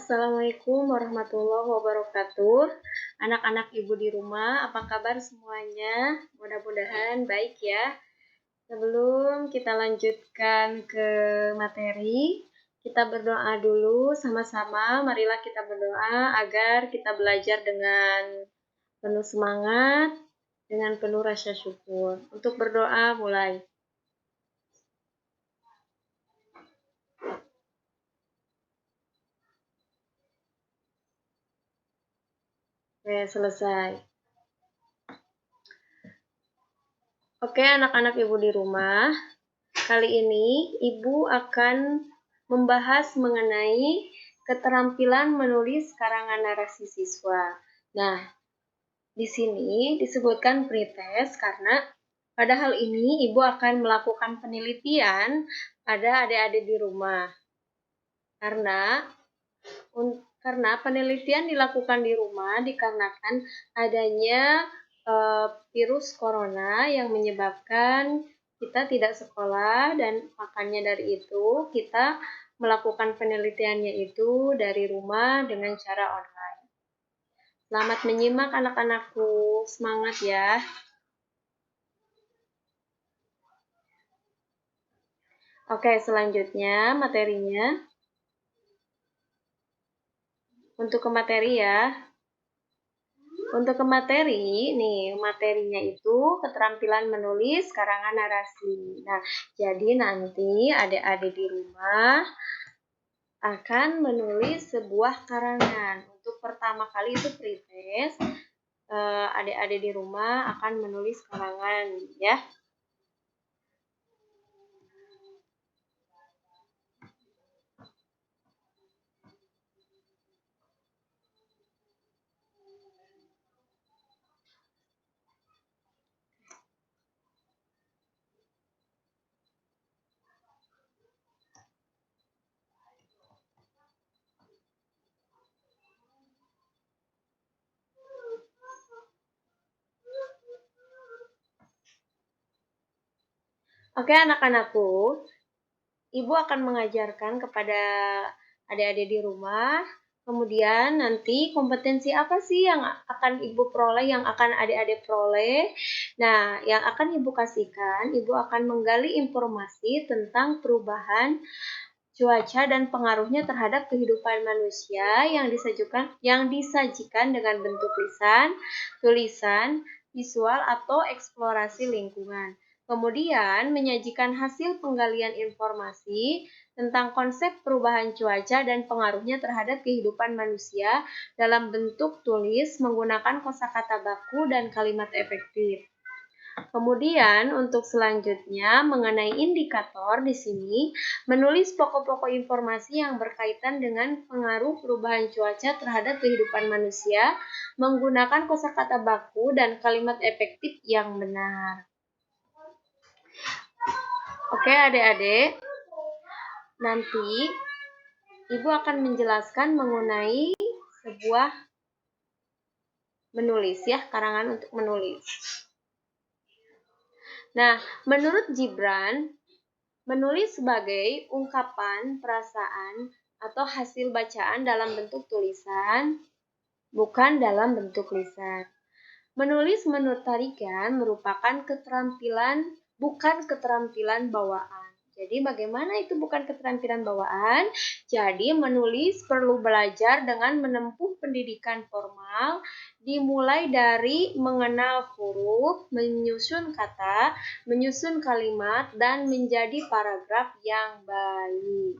Assalamualaikum warahmatullahi wabarakatuh. Anak-anak ibu di rumah, apa kabar semuanya? Mudah-mudahan baik ya. Sebelum kita lanjutkan ke materi, kita berdoa dulu sama-sama. Marilah kita berdoa agar kita belajar dengan penuh semangat, dengan penuh rasa syukur. Untuk berdoa mulai. Oke, selesai. Oke, anak-anak ibu di rumah, kali ini ibu akan membahas mengenai keterampilan menulis karangan narasi siswa. Nah, di sini disebutkan pretest karena pada hal ini ibu akan melakukan penelitian pada adik-adik di rumah. Karena penelitian dilakukan di rumah dikarenakan adanya virus corona yang menyebabkan kita tidak sekolah, dan makanya dari itu kita melakukan penelitiannya itu dari rumah dengan cara online. Selamat menyimak anak-anakku, semangat ya. Oke, selanjutnya materinya. Untuk ke materi ya. Untuk ke materi, nih materinya itu keterampilan menulis karangan narasi. Nah, jadi nanti adik-adik di rumah akan menulis sebuah karangan. Untuk pertama kali itu pretest, adik-adik di rumah akan menulis karangan ya. Oke anak-anakku, ibu akan mengajarkan kepada adik-adik di rumah, kemudian nanti kompetensi apa sih yang akan ibu peroleh, yang akan adik-adik peroleh. Nah, yang akan ibu kasihkan, ibu akan menggali informasi tentang perubahan cuaca dan pengaruhnya terhadap kehidupan manusia yang disajikan dengan bentuk lisan, tulisan, visual, atau eksplorasi lingkungan. Kemudian menyajikan hasil penggalian informasi tentang konsep perubahan cuaca dan pengaruhnya terhadap kehidupan manusia dalam bentuk tulis menggunakan kosakata baku dan kalimat efektif. Kemudian untuk selanjutnya mengenai indikator di sini, menulis pokok-pokok informasi yang berkaitan dengan pengaruh perubahan cuaca terhadap kehidupan manusia menggunakan kosakata baku dan kalimat efektif yang benar. Oke adik-adik, nanti ibu akan menjelaskan mengenai sebuah menulis ya, karangan untuk menulis. Nah, menurut Gibran, menulis sebagai ungkapan perasaan atau hasil bacaan dalam bentuk tulisan, bukan dalam bentuk lisan. Menulis menurut Tarigan merupakan keterampilan, bukan keterampilan bawaan. Jadi bagaimana itu bukan keterampilan bawaan? Jadi menulis perlu belajar dengan menempuh pendidikan formal, dimulai dari mengenal huruf, menyusun kata, menyusun kalimat, dan menjadi paragraf yang baik.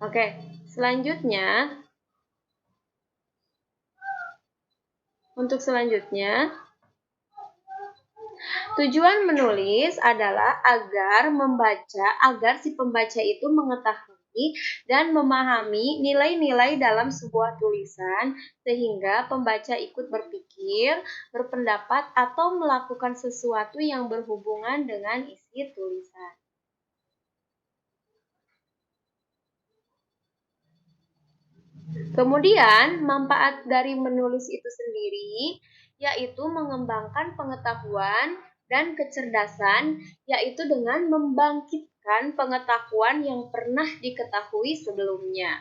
Oke, selanjutnya. Untuk selanjutnya, tujuan menulis adalah agar si pembaca itu mengetahui dan memahami nilai-nilai dalam sebuah tulisan sehingga pembaca ikut berpikir, berpendapat, atau melakukan sesuatu yang berhubungan dengan isi tulisan. Kemudian, manfaat dari menulis itu sendiri yaitu mengembangkan pengetahuan dan kecerdasan, yaitu dengan membangkitkan berdasarkan pengetahuan yang pernah diketahui sebelumnya.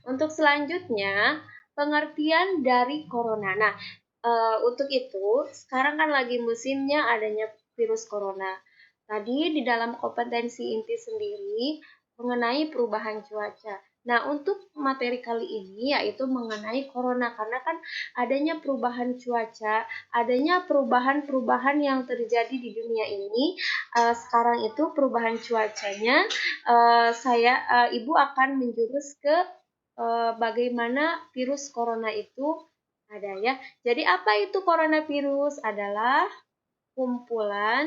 Untuk selanjutnya, pengertian dari corona. Nah, untuk itu, sekarang kan lagi musimnya adanya virus corona. Tadi di dalam kompetensi inti sendiri mengenai perubahan cuaca. Nah, untuk materi kali ini yaitu mengenai corona, karena kan adanya perubahan cuaca, adanya perubahan-perubahan yang terjadi di dunia ini. Sekarang itu perubahan cuacanya, Ibu akan menjurus ke bagaimana virus corona itu ada ya. Jadi apa itu coronavirus? Adalah kumpulan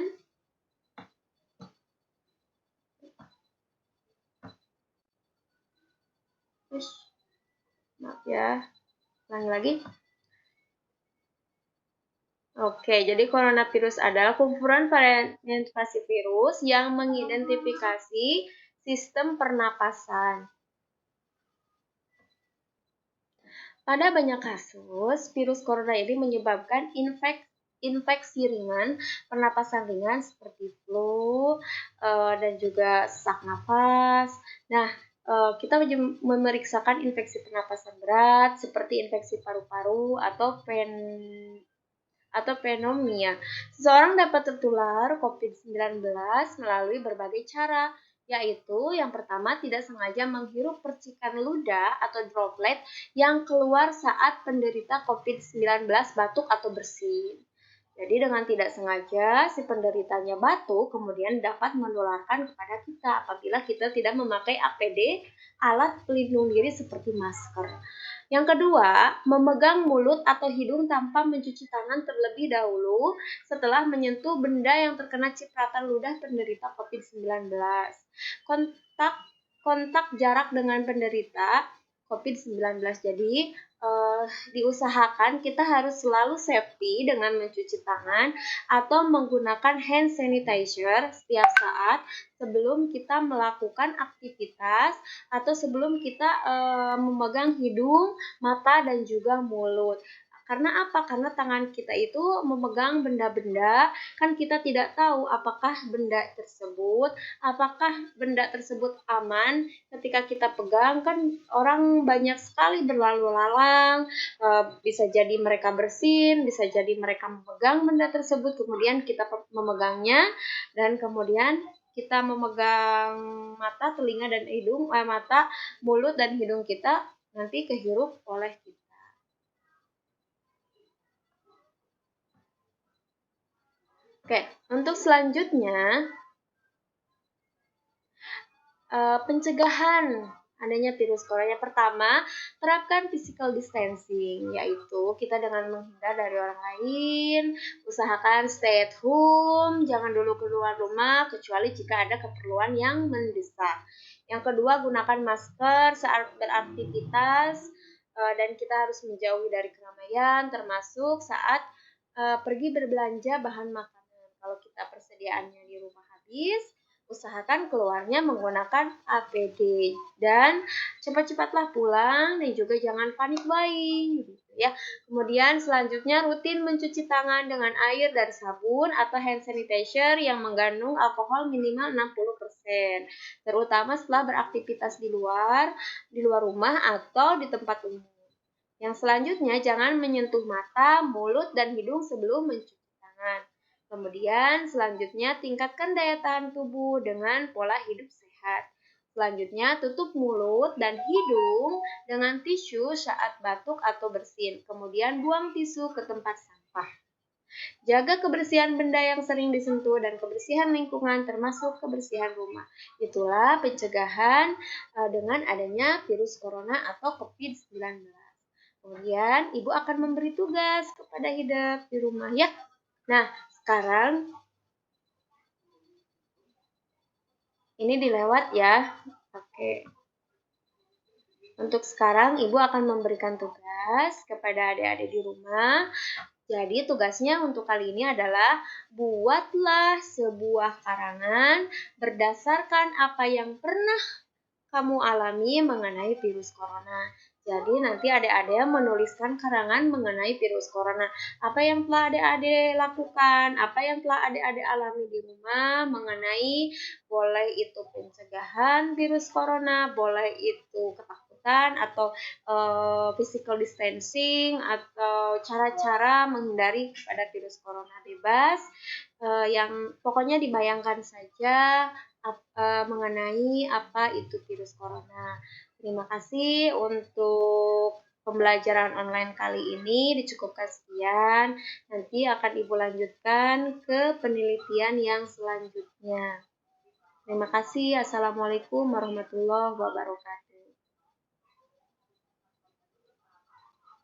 maaf ya, ulangi lagi. Oke, jadi coronavirus adalah kumpulan varian invasi virus yang mengidentifikasi sistem pernapasan. Pada banyak kasus, virus corona ini menyebabkan infeksi ringan, pernapasan ringan seperti flu, dan juga sesak nafas. Nah, kita memeriksakan infeksi pernapasan berat seperti infeksi paru-paru atau pneumonia. Seseorang dapat tertular COVID-19 melalui berbagai cara, yaitu yang pertama tidak sengaja menghirup percikan ludah atau droplet yang keluar saat penderita COVID-19 batuk atau bersin. Jadi dengan tidak sengaja si penderitanya batuk kemudian dapat menularkan kepada kita apabila kita tidak memakai APD, alat pelindung diri seperti masker. Yang kedua, memegang mulut atau hidung tanpa mencuci tangan terlebih dahulu setelah menyentuh benda yang terkena cipratan ludah penderita COVID-19. Kontak jarak dengan penderita COVID-19. Jadi, diusahakan kita harus selalu safety dengan mencuci tangan atau menggunakan hand sanitizer setiap saat sebelum kita melakukan aktivitas atau sebelum kita memegang hidung, mata, dan juga mulut. Karena apa? Karena tangan kita itu memegang benda-benda, kan kita tidak tahu apakah benda tersebut aman ketika kita pegang. Kan orang banyak sekali berlalu lalang, bisa jadi mereka bersin, bisa jadi mereka memegang benda tersebut, kemudian kita memegangnya, dan kemudian kita memegang mata, telinga, dan hidung, mata, mulut, dan hidung kita nanti kehirup oleh kita. Oke, untuk selanjutnya, pencegahan adanya virus corona. Yang pertama, terapkan physical distancing, yaitu kita dengan menghindar dari orang lain, usahakan stay at home, jangan dulu keluar rumah kecuali jika ada keperluan yang mendesak. Yang kedua, gunakan masker saat beraktivitas, dan kita harus menjauhi dari keramaian, termasuk saat pergi berbelanja bahan makanan. Kalau kita persediaannya di rumah habis, usahakan keluarnya menggunakan APD dan cepat-cepatlah pulang dan juga jangan panik buying gitu ya. Kemudian selanjutnya rutin mencuci tangan dengan air dan sabun atau hand sanitizer yang mengandung alkohol minimal 60%, terutama setelah beraktivitas di luar rumah atau di tempat umum. Yang selanjutnya jangan menyentuh mata, mulut, dan hidung sebelum mencuci tangan. Kemudian selanjutnya tingkatkan daya tahan tubuh dengan pola hidup sehat. Selanjutnya tutup mulut dan hidung dengan tisu saat batuk atau bersin. Kemudian buang tisu ke tempat sampah. Jaga kebersihan benda yang sering disentuh dan kebersihan lingkungan termasuk kebersihan rumah. Itulah pencegahan dengan adanya virus corona atau COVID-19. Kemudian ibu akan memberi tugas kepada Hidep di rumah ya. Nah, sekarang ini dilewat ya. Oke. Untuk sekarang ibu akan memberikan tugas kepada adik-adik di rumah. Jadi tugasnya untuk kali ini adalah buatlah sebuah karangan berdasarkan apa yang pernah kamu alami mengenai virus corona. Jadi nanti adik-adik menuliskan karangan mengenai virus corona. Apa yang telah adik-adik lakukan, apa yang telah adik-adik alami di rumah mengenai boleh itu pencegahan virus corona, boleh itu ketakutan atau physical distancing atau cara-cara menghindari pada virus corona bebas. Yang pokoknya dibayangkan saja mengenai apa itu virus corona. Terima kasih untuk pembelajaran online kali ini, dicukupkan sekian. Nanti akan Ibu lanjutkan ke penelitian yang selanjutnya. Terima kasih. Assalamualaikum warahmatullahi wabarakatuh.